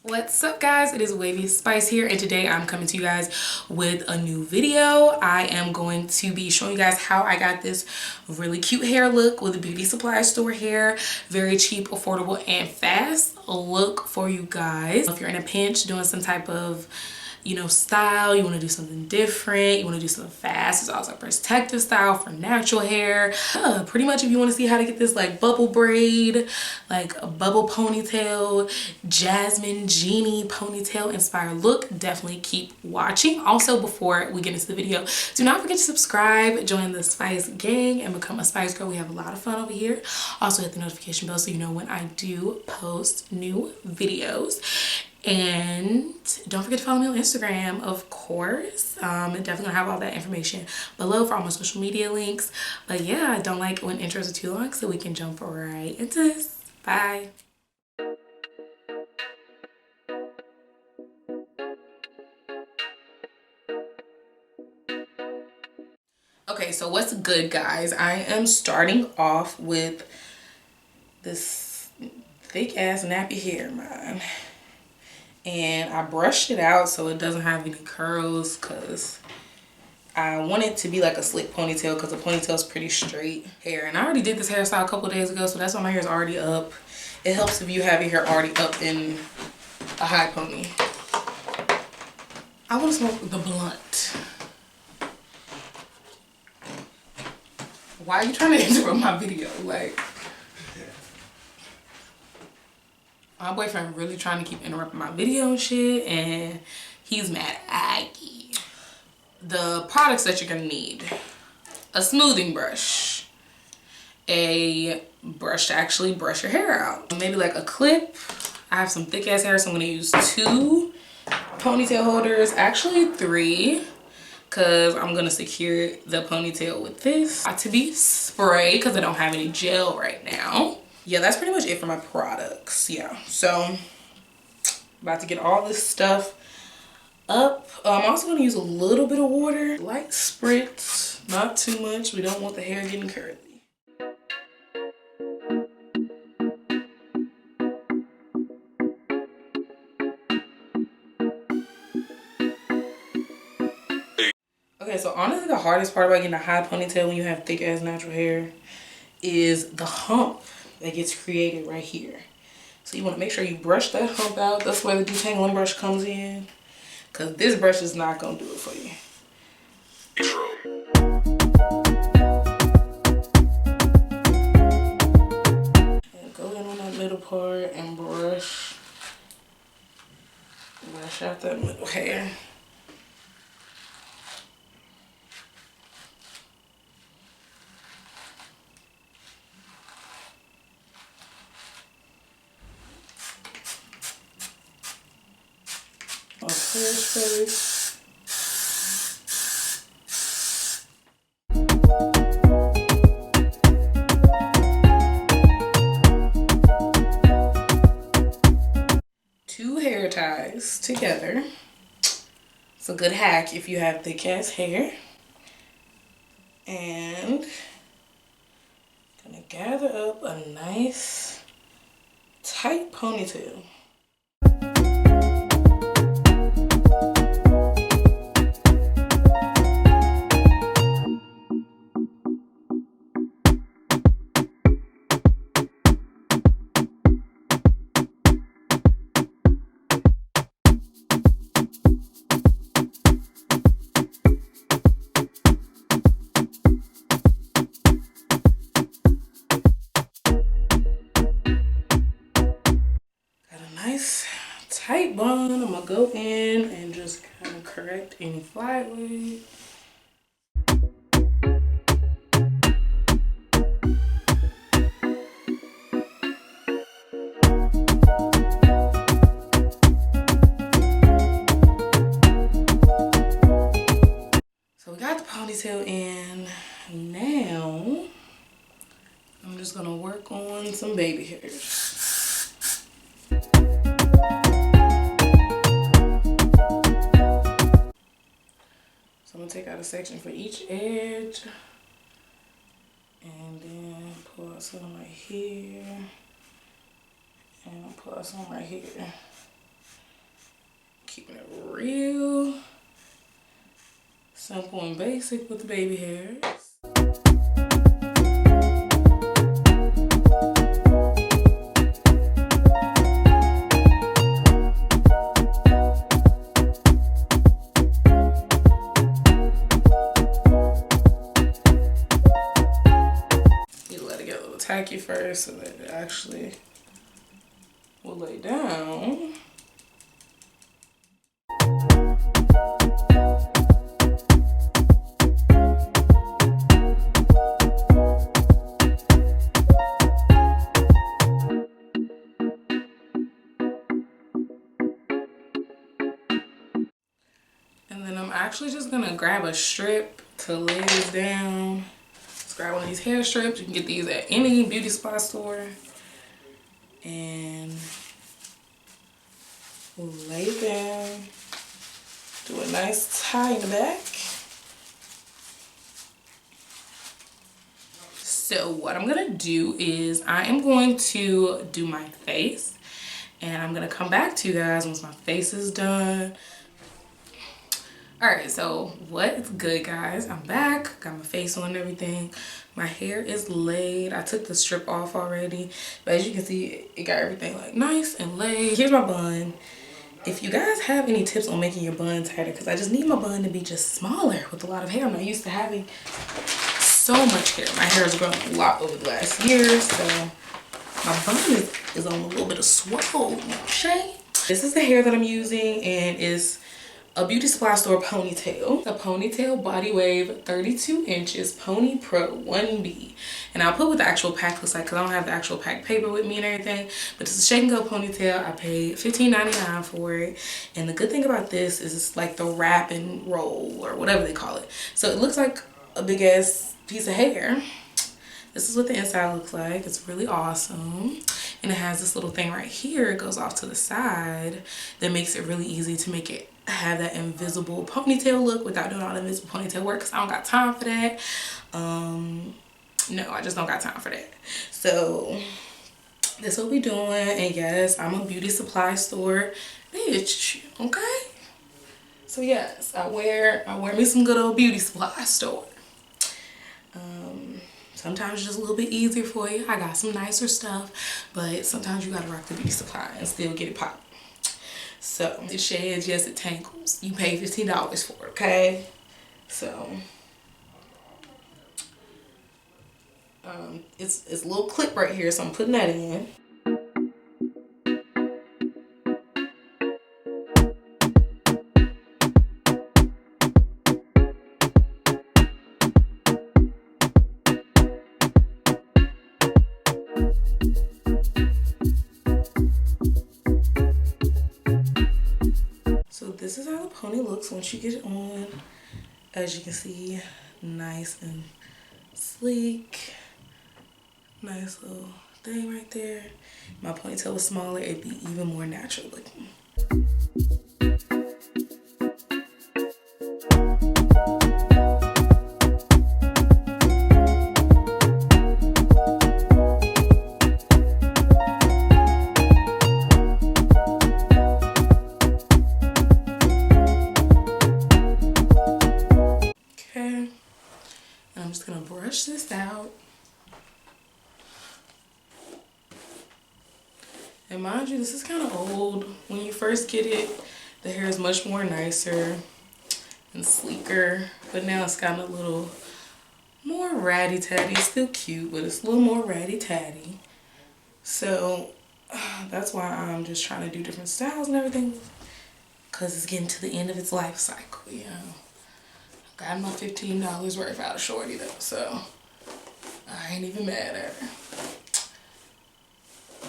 What's up guys, it is Wavy Spice here, and today I'm coming to you guys with a new video. I am going to be showing you guys how I got this really cute hair look with a beauty supply store hair. Very cheap, affordable, and fast look for you guys. If you're in a pinch doing some type of style, you want to do something different, you want to do something fast. It's also a protective style for natural hair. Pretty much if you want to see how to get this like bubble braid, like a bubble ponytail, jasmine genie ponytail inspired look, definitely keep watching. Also, before we get into the video, do not forget to subscribe, join the Spice gang, and become a Spice girl. We have a lot of fun over here. Also hit the notification bell so you know when I do post new videos. And don't forget to follow me on Instagram, of course. Definitely gonna have all that information below for all my social media links. But yeah, I don't like when intros are too long, so we can jump right into this. Bye. Okay, so what's good, guys? I am starting off with this thick ass nappy hair of mine. And I brushed it out so it doesn't have any curls because I want it to be like a slick ponytail because the ponytail is pretty straight hair. And I already did this hairstyle a couple days ago, so that's why my hair is already up. It helps if you have your hair already up in a high pony. I want to smoke the blunt. Why are you trying to interrupt my video? Like, my boyfriend really trying to keep interrupting my video and shit, and he's mad aggy. The products that you're gonna need: a smoothing brush, a brush to actually brush your hair out, maybe like a clip. I have some thick ass hair, so I'm gonna use 2 ponytail holders, actually 3, because I'm gonna secure the ponytail with this. Got to be spray because I don't have any gel right now. Yeah, that's pretty much it for my products. Yeah, so about to get all this stuff up. I'm also going to use a little bit of water, light spritz, not too much. We don't want the hair getting curly. Okay, so honestly the hardest part about getting a high ponytail when you have thick ass natural hair is the hump that gets created right here. So you want to make sure you brush that hump out. That's where the detangling brush comes in, because this brush is not going to do it for you. And go in on that middle part and brush out that middle hair. Hairspray. Two hair ties together. It's a good hack if you have thick ass hair. And gonna gather up a nice tight ponytail. Tight bun. I'm gonna go in and just kind of correct any flyaways. So we got the ponytail in. Now I'm just gonna work on some baby hairs. I'm gonna take out a section for each edge and then pull put some right here. And I'll put some right here. Keeping it real simple and basic with the baby hairs. Tacky first so that it actually will lay down. And then I'm actually just gonna grab a strip to lay this down. Grab one of these hair strips. You can get these at any beauty supply store. And lay it down. Do a nice tie in the back. So what I'm gonna do is I am going to do my face. And I'm gonna come back to you guys once my face is done. Alright, so what's good, guys? I'm back, got my face on and everything. My hair is laid. I took the strip off already, but as you can see, it got everything like nice and laid. Here's my bun. If you guys have any tips on making your bun tighter, because I just need my bun to be just smaller with a lot of hair. I'm not used to having so much hair. My hair has grown a lot over the last year, so my bun is on a little bit of swole shade. This is the hair that I'm using, and it's a beauty supply store ponytail. A ponytail body wave 32 inches pony pro 1B. And I'll put what the actual pack looks like because I don't have the actual pack paper with me and everything. But it's a shake and go ponytail. I paid $15.99 for it. And the good thing about this is it's like the wrap and roll or whatever they call it. So it looks like a big ass piece of hair. This is what the inside looks like. It's really awesome. And it has this little thing right here. It goes off to the side that makes it really easy to make it have that invisible ponytail look without doing all the invisible ponytail work, because I don't got time for that. No, I just don't got time for that. So this is what we doing. And yes, I'm a beauty supply store bitch, okay? So yes, I wear me some good old beauty supply store. Sometimes it's just a little bit easier for you. I got some nicer stuff, but sometimes you gotta rock the beauty supply and still get it popped. So it sheds, yes, it tangles. You pay $15 for it, okay? So it's a little clip right here, so I'm putting that in. So this is how the pony looks once you get it on. As you can see, nice and sleek. Nice little thing right there. My ponytail was smaller, it'd be even more natural looking. I'm just gonna brush this out. And mind you, this is kind of old. When you first get it, the hair is much more nicer and sleeker. But now it's gotten a little more ratty-tatty. It's still cute, but it's a little more ratty-tatty. So that's why I'm just trying to do different styles and everything. Because it's getting to the end of its life cycle, you know. Got my $15 worth out of Shorty though, so I ain't even mad at her.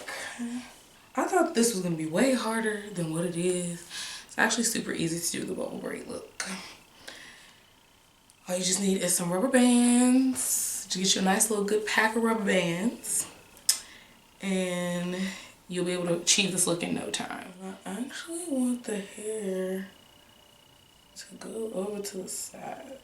Okay. I thought this was gonna be way harder than what it is. It's actually super easy to do the bubble braid look. All you just need is some rubber bands to get you a nice little good pack of rubber bands, and you'll be able to achieve this look in no time. I actually want the hair to go over to the side.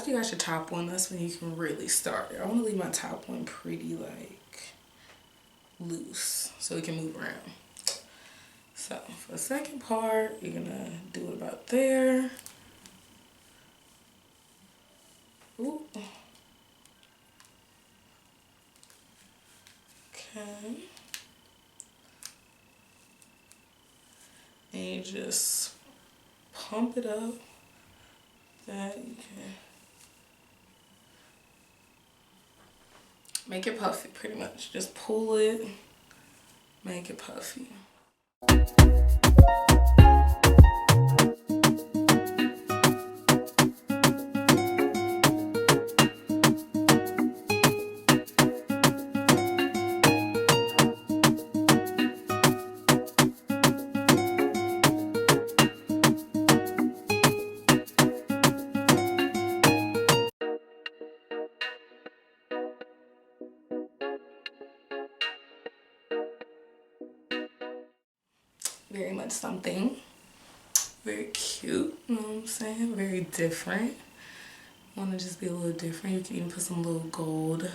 after you got your top one, that's when you can really start it. I want to leave my top one pretty like loose so it can move around. So for the second part, you're gonna do it about there. Ooh. Okay. And you just pump it up. That you can make it puffy pretty much. Just pull it, make it puffy. Very much something very cute, you know what I'm saying? Very different. Want to just be a little different. You can even put some little gold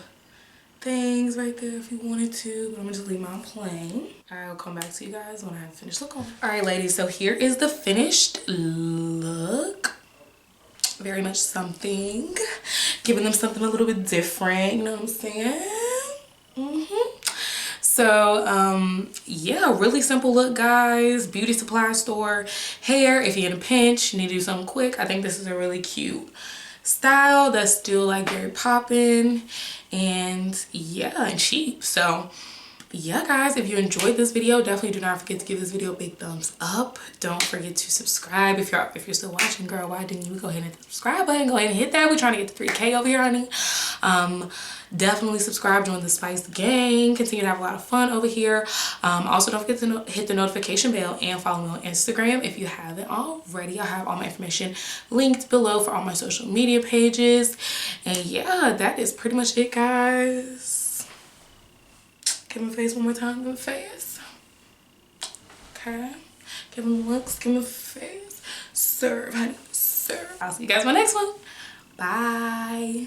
things right there if you wanted to, but I'm gonna just leave mine plain. I'll come back to you guys when I have finished looking. All right, ladies, so here is the finished look. Very much something, giving them something a little bit different, you know what I'm saying? So yeah, really simple look, guys. Beauty supply store hair. If you're in a pinch, you need to do something quick, I think this is a really cute style that's still like very poppin', and yeah, and cheap. So yeah, guys, if you enjoyed this video, definitely do not forget to give this video a big thumbs up. Don't forget to subscribe. If you're still watching, girl, why didn't you go ahead and hit the subscribe button? Go ahead and hit that. We're trying to get to 3K over here, honey. Definitely subscribe, join the Spice gang, continue to have a lot of fun over here. Also, don't forget to hit the notification bell and follow me on Instagram if you haven't already. I have all my information linked below for all my social media pages. And yeah, that is pretty much it, guys. Give him a face one more time. Give him a face. Okay. Give him looks. Give him a face. Serve, honey. Serve. I'll see you guys in my next one. Bye.